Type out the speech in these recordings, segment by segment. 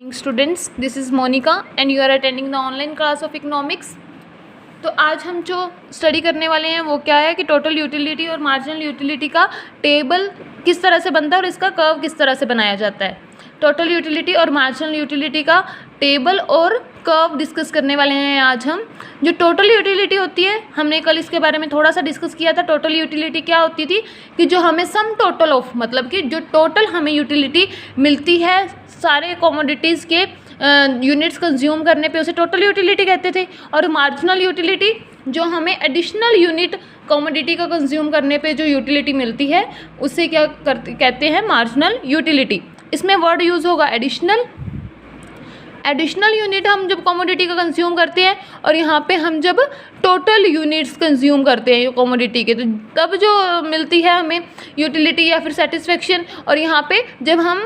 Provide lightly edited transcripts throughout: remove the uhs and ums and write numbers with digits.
Students, this is Monica and you are attending the online class of economics. तो आज हम जो स्टडी करने वाले हैं वो क्या है कि टोटल यूटिलिटी और मार्जिनल यूटिलिटी का टेबल किस तरह से बनता है और इसका कर्व किस तरह से बनाया जाता है। टोटल यूटिलिटी और मार्जिनल यूटिलिटी का टेबल और कर्व डिस्कस करने वाले हैं आज हम। जो टोटल यूटिलिटी होती है, हमने कल इसके बारे में थोड़ा सा डिस्कस किया था। टोटल यूटिलिटी क्या होती थी कि जो हमें सम टोटल ऑफ, मतलब कि जो टोटल हमें यूटिलिटी मिलती है सारे कमोडिटीज़ के यूनिट्स कंज्यूम करने पे, उसे टोटल यूटिलिटी कहते थे। और मार्जिनल यूटिलिटी जो हमें एडिशनल यूनिट कमोडिटी का कंज्यूम करने पे जो यूटिलिटी मिलती है उसे क्या कहते हैं, मार्जिनल यूटिलिटी। इसमें वर्ड यूज़ होगा एडिशनल। एडिशनल यूनिट हम जब कमोडिटी का कंज्यूम करते हैं और यहाँ पे हम जब टोटल यूनिट्स कंज्यूम करते हैं कमोडिटी के, तो तब जो मिलती है हमें यूटिलिटी या फिर सेटिस्फेक्शन। और यहाँ पे जब हम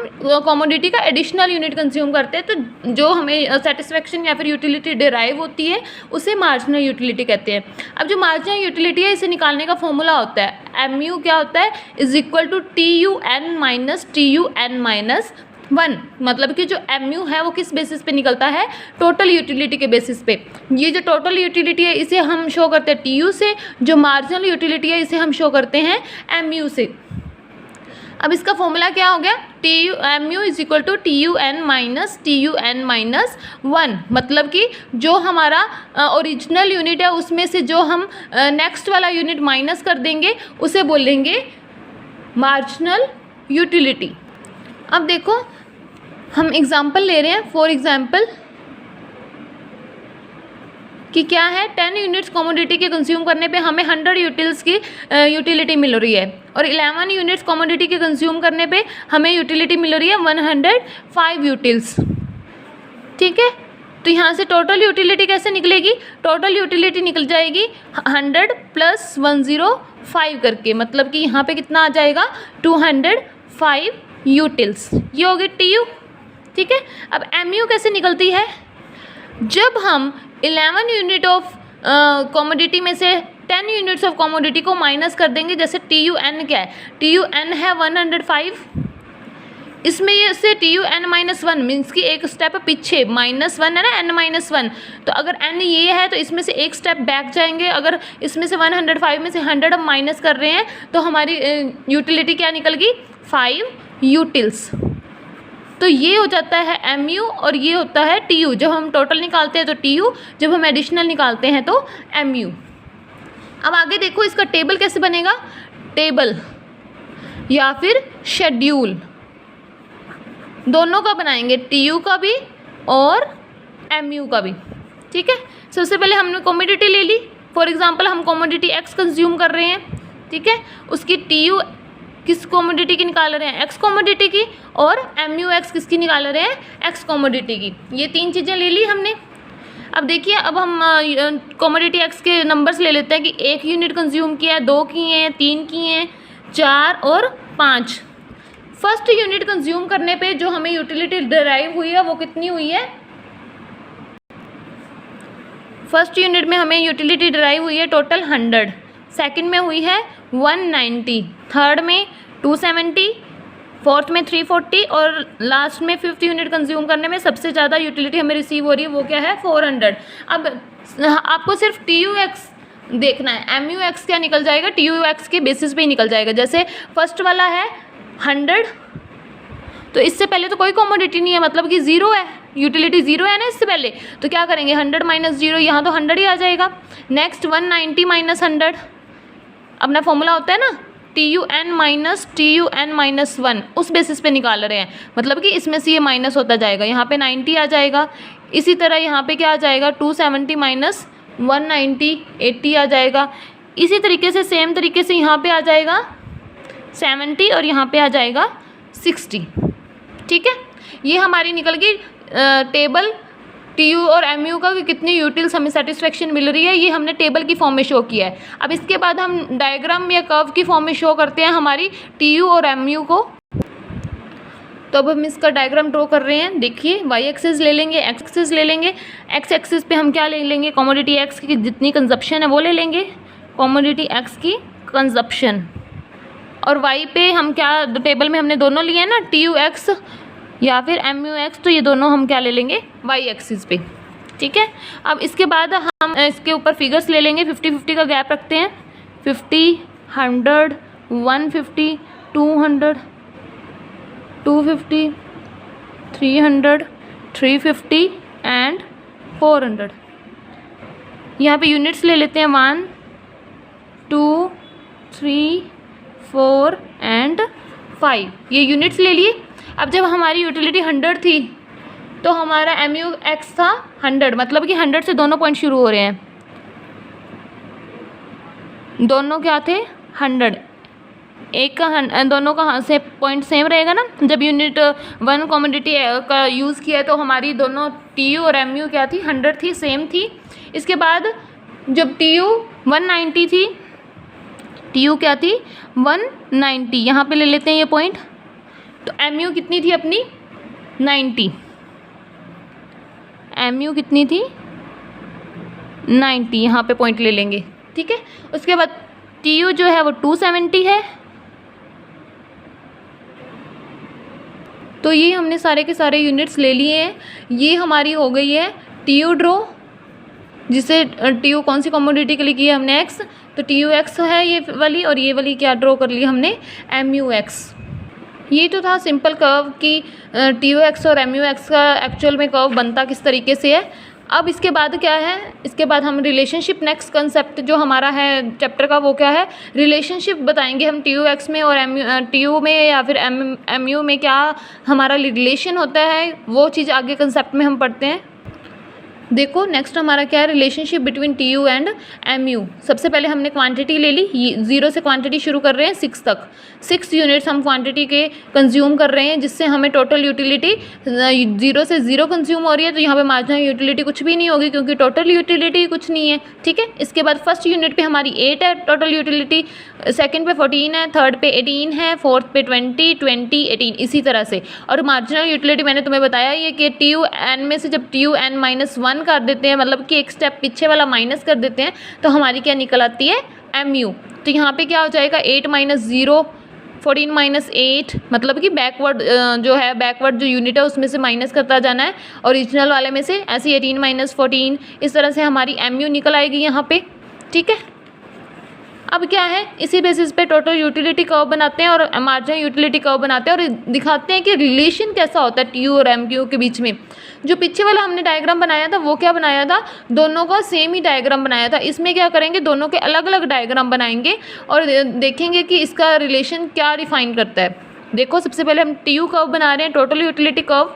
कमोडिटी का एडिशनल यूनिट कंज्यूम करते हैं तो जो हमें सेटिस्फेक्शन या फिर यूटिलिटी डिराइव होती है उसे मार्जिनल यूटिलिटी कहते हैं। अब जो मार्जिनल यूटिलिटी है इसे निकालने का फॉर्मूला होता है MU क्या होता है, is equal to TUN minus TUN minus 1। मतलब कि जो MU है वो किस बेसिस पे निकलता है, टोटल यूटिलिटी के बेसिस पे। ये जो टोटल यूटिलिटी है इसे हम शो करते हैं TU से, जो मार्जिनल यूटिलिटी है इसे हम शो करते हैं MU से। अब इसका फॉर्मूला क्या हो गया, MU is equal to TUN minus TUN minus 1। मतलब कि जो हमारा ओरिजिनल यूनिट है उसमें से जो हम नेक्स्ट वाला यूनिट माइनस कर देंगे उसे बोलेंगे मार्जिनल यूटिलिटी। अब देखो हम एग्जाम्पल ले रहे हैं। फॉर एग्जाम्पल कि क्या है, 10 यूनिट्स कमोडिटी के कंज्यूम करने पे हमें 100 यूटिल्स की यूटिलिटी मिल रही है, और 11 यूनिट्स कमोडिटी के कंज्यूम करने पे हमें यूटिलिटी मिल रही है 105 यूटिल्स। ठीक है, तो यहाँ से टोटल यूटिलिटी कैसे निकलेगी, टोटल यूटिलिटी निकल जाएगी 100 प्लस 105 करके। मतलब कि यहाँ पे कितना आ जाएगा, 205 यूटिल्स। ये होगी TU। ठीक है, अब MU कैसे निकलती है, जब हम 11 यूनिट ऑफ कमोडिटी में से 10 यूनिट्स ऑफ कमोडिटी को माइनस कर देंगे। जैसे TUN क्या है, TUN है 105, इसमें ये से TUN माइनस 1 मीन्स कि एक स्टेप पीछे, -1 है ना, n माइनस 1। तो अगर n ये है तो इसमें से एक स्टेप बैक जाएंगे। अगर इसमें से 105 में से 100 हम माइनस कर रहे हैं तो हमारी यूटिलिटी क्या निकल गई, 5 यूटिल्स। तो ये हो जाता है MU और ये होता है TU। जब हम टोटल निकालते हैं तो TU, जब हम एडिशनल निकालते हैं तो MU। अब आगे देखो इसका टेबल कैसे बनेगा, टेबल या फिर शेड्यूल दोनों का बनाएंगे, TU का भी और MU का भी। ठीक है, सबसे पहले हमने कमोडिटी ले ली। फॉर एग्जांपल हम कमोडिटी X कंज्यूम कर रहे हैं। ठीक है, उसकी TU किस कमोडिटी की निकाल रहे हैं, X कमोडिटी की, और MUX किसकी निकाल रहे हैं, X कमोडिटी की। ये तीन चीज़ें ले ली हमने। अब देखिए, अब हम कमोडिटी X के नंबर्स ले लेते हैं कि 1 यूनिट कंज्यूम किया है, 2 किए हैं, 3 किए हैं, 4 और 5। फर्स्ट यूनिट कंज्यूम करने पे जो हमें यूटिलिटी डिराइव हुई है वो कितनी हुई है, फर्स्ट यूनिट में हमें यूटिलिटी डिराइव हुई है टोटल 100, सेकंड में हुई है 190, थर्ड में 270, फोर्थ में 340 और लास्ट में 5th यूनिट कंज्यूम करने में सबसे ज़्यादा यूटिलिटी हमें रिसीव हो रही है, वो क्या है, 400। अब आपको सिर्फ TUX देखना है, MUX क्या निकल जाएगा, TUX के बेसिस पे ही निकल जाएगा। जैसे फर्स्ट वाला है 100, तो इससे पहले तो कोई कमोडिटी नहीं है, मतलब कि 0 है, यूटिलिटी 0 है ना इससे पहले। तो क्या करेंगे, 100 माइनस 0, यहाँ तो 100 ही आ जाएगा। नेक्स्ट 190 माइनस 100, अपना फॉर्मूला होता है ना TUN माइनस TUN माइनस 1, उस बेसिस पे निकाल रहे हैं। मतलब कि इसमें से ये माइनस होता जाएगा, यहाँ पे 90 आ जाएगा। इसी तरह यहाँ पे क्या आ जाएगा, 270 माइनस 190, 80 आ जाएगा। इसी तरीके से सेम तरीके से यहाँ पे आ जाएगा 70 और यहाँ पे आ जाएगा 60। ठीक है, ये हमारी निकल गई टेबल TU और MU का कि कितनी यूटिल्स हमें सेटिस्फेक्शन मिल रही है। ये हमने टेबल की फॉर्म में शो किया है। अब इसके बाद हम डायग्राम या कर्व की फॉर्म में शो करते हैं हमारी TU और MU को। तो अब हम इसका डायग्राम ड्रॉ कर रहे हैं। देखिए, Y एक्सिस ले लेंगे, X एक्सिस ले लेंगे। X एक्सिस पे हम क्या ले लेंगे, कमोडिटी X की जितनी कंजप्शन है वो ले लेंगे, कमोडिटी X की कंजप्शन। और Y पे हम क्या, टेबल में हमने दोनों लिए हैं ना, TUX या फिर MUX, तो ये दोनों हम क्या ले लेंगे, y एक्सिस पे। ठीक है, अब इसके बाद हम इसके ऊपर फिगर्स ले लेंगे, 50-50 का गैप रखते हैं। 50, 100, 150, 200, 250, 300, 350 एंड 400। यहाँ पे यूनिट्स ले लेते हैं 1, 2, 3, 4 एंड 5, ये यूनिट्स ले लिए। अब जब हमारी यूटिलिटी 100 थी तो हमारा MUX था 100, मतलब कि 100 से दोनों पॉइंट शुरू हो रहे हैं, दोनों क्या थे 100, एक का दोनों का से पॉइंट सेम रहेगा ना। जब यूनिट 1 कमोडिटी का यूज़ किया तो हमारी दोनों TU और MU क्या थी, 100 थी, सेम थी। इसके बाद जब TU 190 थी, TU क्या थी 190, यहाँ पे ले लेते हैं ये पॉइंट, तो MU कितनी थी अपनी 90, MU कितनी थी 90, यहाँ पे पॉइंट ले लेंगे। ठीक है, उसके बाद TU जो है वो 270 है। तो ये हमने सारे के सारे यूनिट्स ले लिए हैं। ये हमारी हो गई है TU ड्रॉ, जिसे TU कौन सी कमोडिटी के लिए किया हमने X, तो TUX है ये वाली, और ये वाली क्या ड्रॉ कर ली हमने MUX। ये तो था सिंपल कर्व कि TUX और MUX का एक्चुअल में कर्व बनता किस तरीके से है। अब इसके बाद क्या है, इसके बाद हम रिलेशनशिप, नेक्स्ट कंसेप्ट जो हमारा है चैप्टर का वो क्या है, रिलेशनशिप बताएंगे हम TUX में और TU में या फिर MU में क्या हमारा रिलेशन होता है, वो चीज़ आगे कंसेप्ट में हम पढ़ते हैं। देखो नेक्स्ट हमारा क्या है, relationship between TU and MU। सबसे पहले हमने क्वांटिटी ले ली, 0 से क्वांटिटी शुरू कर रहे हैं 6 तक, 6 यूनिट्स हम क्वांटिटी के कंज्यूम कर रहे हैं, जिससे हमें टोटल यूटिलिटी 0 से 0 कंज्यूम हो रही है। तो यहाँ पे मार्जिनल यूटिलिटी कुछ भी नहीं होगी क्योंकि टोटल यूटिलिटी कुछ नहीं है। ठीक है, इसके बाद फर्स्ट यूनिट पे हमारी 8 है टोटल यूटिलिटी, सेकंड पे 14 है, थर्ड पे 18 है, फोर्थ पे 20, 20, 18, इसी तरह से। और मार्जिनल यूटिलिटी मैंने तुम्हें बताया ये कि TUN में से जब TUN-1 कर देते हैं, मतलब कि एक स्टेप पीछे वाला माइनस कर देते हैं, तो हमारी क्या निकल आती है MU। तो यहाँ पे क्या हो जाएगा 8 - 0, 14 - 8, मतलब कि बैकवर्ड जो है, बैकवर्ड जो यूनिट है उसमें से माइनस करता जाना है, ओरिजिनल वाले में से ऐसे 18 - 14, इस तरह से हमारी MU निकल आएगी यहाँ पे। ठीक है, अब क्या है, इसी बेसिस पे टोटल यूटिलिटी कर्व बनाते हैं और मार्जिनल यूटिलिटी कर्व बनाते हैं और दिखाते हैं कि रिलेशन कैसा होता है TU और MU के बीच में। जो पीछे वाला हमने डायग्राम बनाया था वो क्या बनाया था, दोनों का सेम ही डायग्राम बनाया था। इसमें क्या करेंगे, दोनों के अलग अलग डायग्राम बनाएंगे और देखेंगे कि इसका रिलेशन क्या डिफाइन करता है। देखो सबसे पहले हम TU कर्व बना रहे हैं, टोटल यूटिलिटी कर्व।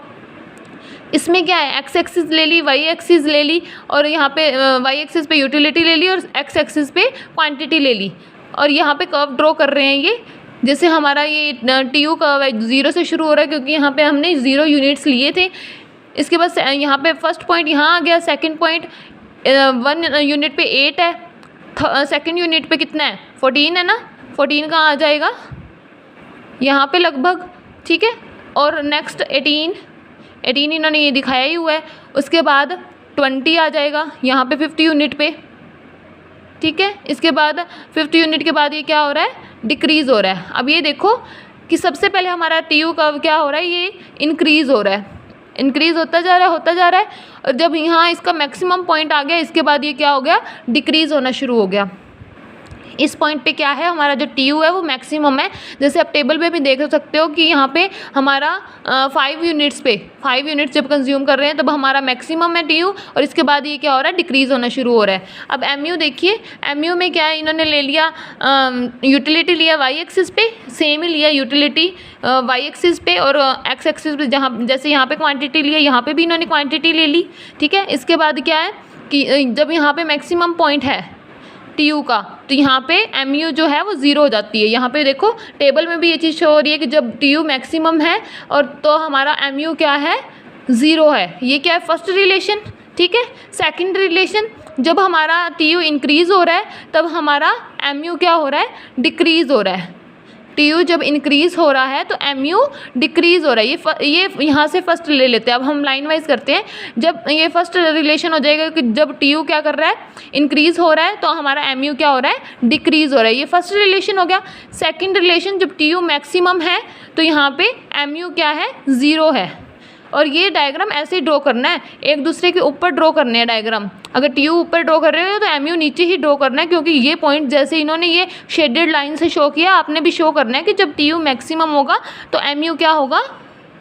इसमें क्या है, एक्स एक्सिस ले ली, वाई एक्सिस ले ली, और यहाँ पे वाई एक्सिस पे यूटिलिटी ले ली और एक्स एक्सिस पे क्वांटिटी ले ली, और यहाँ पे कर्व ड्रॉ कर रहे हैं। ये जैसे हमारा ये TU कर्व है 0 से शुरू हो रहा है क्योंकि यहाँ पे हमने 0 यूनिट्स लिए थे। इसके बाद यहाँ पे फर्स्ट पॉइंट यहाँ आ गया, सेकंड पॉइंट 1 यूनिट पे 8 है, सेकंड यूनिट पे कितना है 14 है ना, 14 कहाँ आ जाएगा यहाँ पे लगभग। ठीक है, और नेक्स्ट 18 इन्होंने ये दिखाया ही हुआ है। उसके बाद 20 आ जाएगा यहाँ पे 50 यूनिट पे। ठीक है, इसके बाद 50 यूनिट के बाद ये क्या हो रहा है, डिक्रीज़ हो रहा है। अब ये देखो कि सबसे पहले हमारा TU कर्व क्या हो रहा है, ये इंक्रीज़ हो रहा है, इंक्रीज़ होता जा रहा है, और जब यहाँ इसका मैक्सिमम पॉइंट आ गया इसके बाद ये क्या हो गया, डिक्रीज़ होना शुरू हो गया। इस पॉइंट पे क्या है, हमारा जो TU है वो मैक्सिमम है। जैसे आप टेबल में भी देख सकते हो कि यहाँ पे हमारा 5 यूनिट्स जब कंज्यूम कर रहे हैं तब हमारा मैक्सिमम है TU, और इसके बाद ये क्या हो रहा है, डिक्रीज़ होना शुरू हो रहा है। अब MU देखिए, MU में क्या है, इन्होंने ले लिया यूटिलिटी लिया वाई एक्सिस पे, सेम ही लिया यूटिलिटी वाई एक्सिस पे, और एक्स एक्सिस पे जहाँ जैसे यहाँ पे क्वांटिटी लिया यहाँ पे भी इन्होंने क्वांटिटी ले ली। ठीक है, इसके बाद क्या है कि जब यहाँ पे मैक्सिमम पॉइंट है TU का, तो यहाँ पे MU जो है वो 0 हो जाती है। यहाँ पे देखो टेबल में भी ये चीज़ शो हो रही है कि जब TU मैक्सिमम है और तो हमारा MU क्या है, 0 है। ये क्या है, फर्स्ट रिलेशन। ठीक है, सेकंड रिलेशन, जब हमारा TU इंक्रीज़ हो रहा है तब हमारा MU क्या हो रहा है, डिक्रीज़ हो रहा है। टी यू जब इंक्रीज़ हो रहा है तो एम यू डिक्रीज़ हो रहा है। ये यहाँ से फर्स्ट ले लेते हैं। अब हम लाइन वाइज करते हैं। जब ये फर्स्ट रिलेशन हो जाएगा कि जब टी यू क्या कर रहा है, इंक्रीज़ हो रहा है, तो हमारा एम यू क्या हो रहा है, डिक्रीज़ हो रहा है। ये फर्स्ट रिलेशन हो गया। सेकेंड रिलेशन, जब टी यू मैक्सिमम है तो यहाँ पे एम यू क्या है, 0 है। और ये डायग्राम ऐसे ही ड्रॉ करना है, एक दूसरे के ऊपर ड्रॉ करने हैं डायग्राम। अगर टी यू ऊपर ड्रॉ कर रहे हो तो एम यू नीचे ही ड्रॉ करना है, क्योंकि ये पॉइंट जैसे इन्होंने ये शेडेड लाइन से शो किया, आपने भी शो करना है कि जब टी यू मैक्सिमम होगा तो एम यू क्या होगा,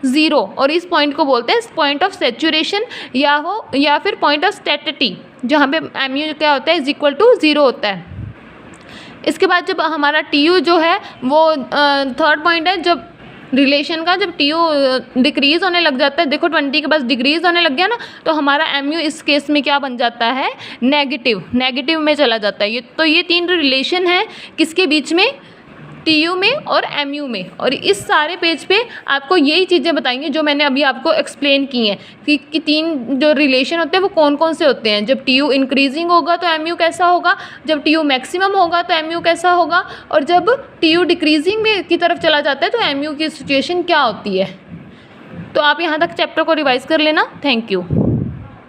0। और इस पॉइंट को बोलते हैं पॉइंट ऑफ सेचुरेशन या फिर पॉइंट ऑफ स्टेटिटी, जहाँ पे एम यू क्या होता है, इज इक्वल टू 0 होता है। इसके बाद जब हमारा टी यू जो है वो थर्ड पॉइंट है, जब रिलेशन का जब टी यू डिक्रीज़ होने लग जाता है, देखो 20 के पास डिक्रीज़ होने लग गया ना, तो हमारा एम यू इस केस में क्या बन जाता है, नेगेटिव में चला जाता है। तो ये 3 रिलेशन है किसके बीच में, टी यू में और एम यू में। और इस सारे पेज पे आपको यही चीज़ें बताएंगे जो मैंने अभी आपको एक्सप्लेन की हैं कि 3 जो रिलेशन होते हैं वो कौन कौन से होते हैं। जब टी यू इंक्रीजिंग होगा तो एम यू कैसा होगा, जब टी यू मैक्सिमम होगा तो एम यू कैसा होगा, और जब टी यू डिक्रीजिंग में की तरफ चला जाता है तो एम यू की सिचुएशन क्या होती है। तो आप यहाँ तक चैप्टर को रिवाइज कर लेना। Thank you.